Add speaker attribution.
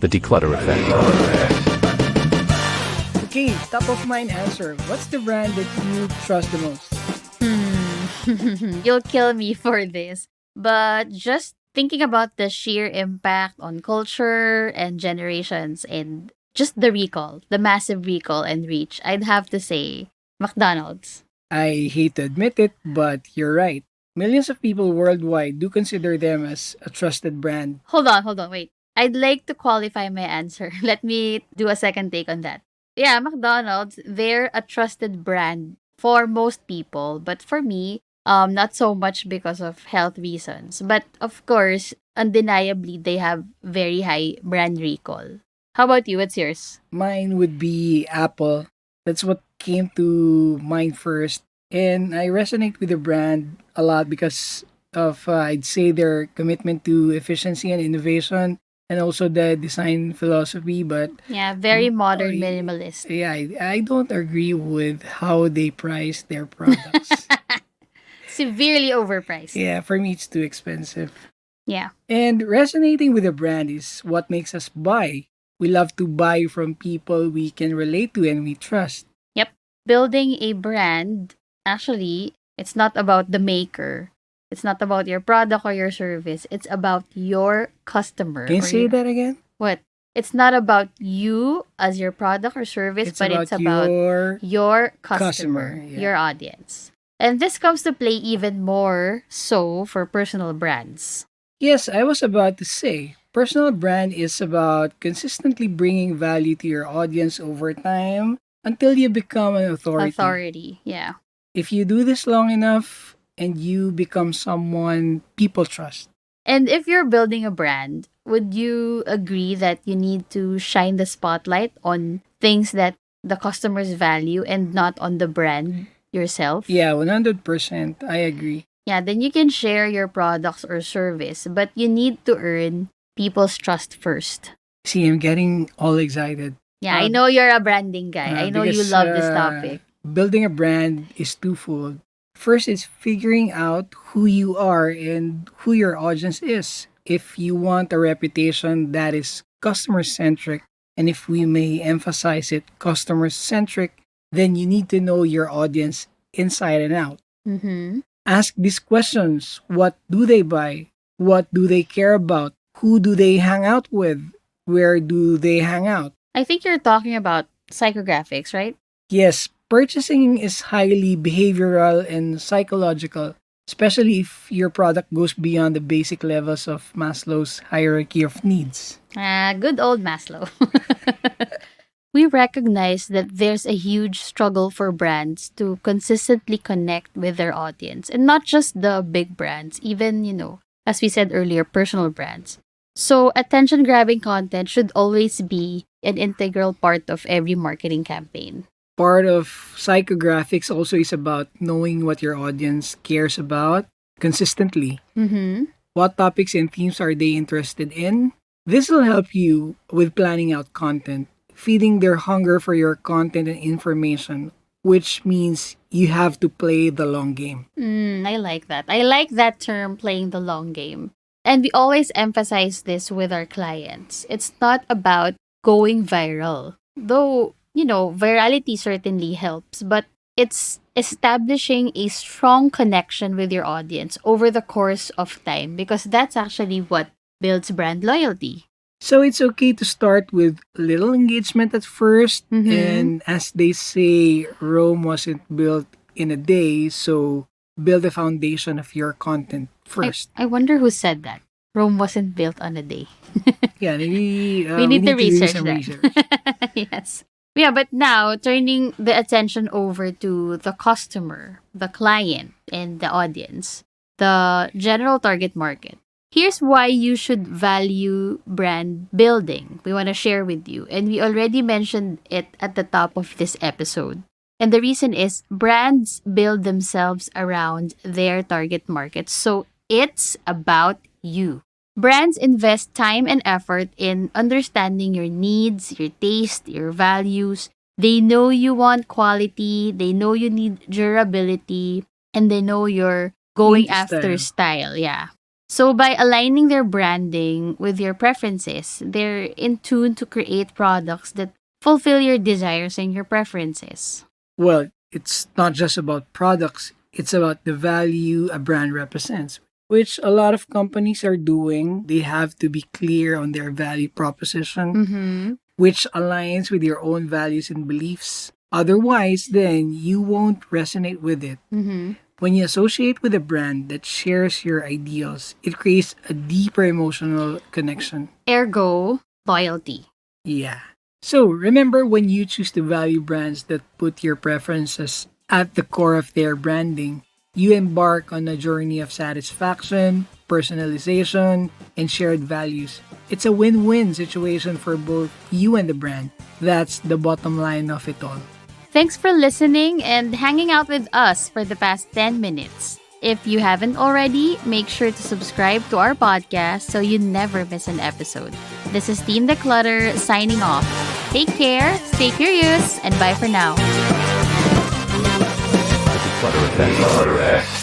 Speaker 1: The Declutter Effect.
Speaker 2: Okay, top of mind answer. What's the brand that you trust the most?
Speaker 3: You'll kill me for this. But just thinking about the sheer impact on culture and generations and just the recall, the massive recall and reach, I'd have to say McDonald's.
Speaker 2: I hate to admit it, but you're right. Millions of people worldwide do consider them as a trusted brand.
Speaker 3: Hold on, wait. I'd like to qualify my answer. Let me do a second take on that. Yeah, McDonald's, they're a trusted brand for most people, but for me, not so much because of health reasons. But of course, undeniably, they have very high brand recall. How about you? What's yours?
Speaker 2: Mine would be Apple. That's what came to mind first. And I resonate with the brand a lot because of, I'd say, their commitment to efficiency and innovation and also the design philosophy. But
Speaker 3: Yeah, very
Speaker 2: oh,
Speaker 3: modern minimalist.
Speaker 2: yeah, I don't agree with how they price their products.
Speaker 3: Severely overpriced.
Speaker 2: Yeah, for me, it's too expensive.
Speaker 3: Yeah.
Speaker 2: And resonating with a brand is what makes us buy. We love to buy from people we can relate to and we trust.
Speaker 3: Yep. Building a brand, actually, it's not about the maker. It's not about your product or your service. It's about your customer.
Speaker 2: Can you
Speaker 3: or
Speaker 2: say
Speaker 3: your,
Speaker 2: that again?
Speaker 3: what? It's not about you as your product or service,
Speaker 2: It's
Speaker 3: but
Speaker 2: about
Speaker 3: it's about your customer,
Speaker 2: customer, yeah.
Speaker 3: your audience. And this comes to play even more so for personal brands.
Speaker 2: Yes, I was about to say, personal brand is about consistently bringing value to your audience over time until you become an authority.
Speaker 3: Authority, yeah.
Speaker 2: If you do this long enough and you become someone people trust.
Speaker 3: And if you're building a brand, would you agree that you need to shine the spotlight on things that the customers value and not on the brand yourself?
Speaker 2: Yeah, 100%. I agree.
Speaker 3: Yeah, then you can share your products or service, but you need to earn people's trust first.
Speaker 2: See, I'm getting all excited.
Speaker 3: Yeah, I
Speaker 2: Uh,
Speaker 3: know you're a branding guy. I know you
Speaker 2: because
Speaker 3: love this topic.
Speaker 2: building a brand is twofold. First is figuring out who you are and who your audience is. If you want a reputation that is customer centric, and if we may emphasize it customer centric, then you need to know your audience inside and out.
Speaker 3: Mm-hmm.
Speaker 2: Ask these questions. What do they buy? What do they care about? Who do they hang out with? Where do they hang out?
Speaker 3: I think you're talking about psychographics, right?
Speaker 2: Yes, purchasing is highly behavioral and psychological, especially if your product goes beyond the basic levels of Maslow's hierarchy of needs.
Speaker 3: Good old Maslow. We recognize that there's a huge struggle for brands to consistently connect with their audience, and not just the big brands, even, as we said earlier, personal brands. So, attention grabbing content should always be an integral part of every marketing campaign.
Speaker 2: Part of psychographics also is about knowing what your audience cares about consistently.
Speaker 3: Mm-hmm.
Speaker 2: What topics and themes are they interested in? This will help you with planning out content, feeding their hunger for your content and information, which means you have to play the long game.
Speaker 3: I like that. I like that term, playing the long game. And we always emphasize this with our clients. It's not about going viral, though, virality certainly helps, but it's establishing a strong connection with your audience over the course of time because that's actually what builds brand loyalty.
Speaker 2: So it's okay to start with little engagement at 1st,
Speaker 3: Mhm.
Speaker 2: and as they say, Rome wasn't built in a day, so build the foundation of your content first.
Speaker 3: I wonder who said that. Rome wasn't built on a day.
Speaker 2: Yeah, maybe
Speaker 3: We need to
Speaker 2: do
Speaker 3: research
Speaker 2: some
Speaker 3: that.
Speaker 2: research.
Speaker 3: Yes. Yeah, but now turning the attention over to the customer, the client, and the audience, the general target market. Here's why you should value brand building. We want to share with you. And we already mentioned it at the top of this episode. And the reason is brands build themselves around their target market. So it's about you. Brands invest time and effort in understanding your needs, your taste, your values. They know you want quality, they know you need durability, and they know you're going
Speaker 2: Need
Speaker 3: after style. Yeah. So, by aligning their branding with your preferences, they're in tune to create products that fulfill your desires and your preferences.
Speaker 2: Well, it's not just about products, it's about the value a brand represents, which a lot of companies are doing. They have to be clear on their value proposition,
Speaker 3: Mm-hmm.
Speaker 2: which aligns with your own values and beliefs. Otherwise, then you won't resonate with it.
Speaker 3: Mm-hmm.
Speaker 2: When you associate with a brand that shares your ideals, it creates a deeper emotional connection.
Speaker 3: Ergo, loyalty.
Speaker 2: Yeah. So remember, when you choose to value brands that put your preferences at the core of their branding, you embark on a journey of satisfaction, personalization, and shared values. It's a win-win situation for both you and the brand. That's the bottom line of it all.
Speaker 3: Thanks for listening and hanging out with us for the past 10 minutes. If you haven't already, make sure to subscribe to our podcast so you never miss an episode. This is Team Dklutr signing off. Take care, stay curious, and bye for now.
Speaker 1: Declutter effect.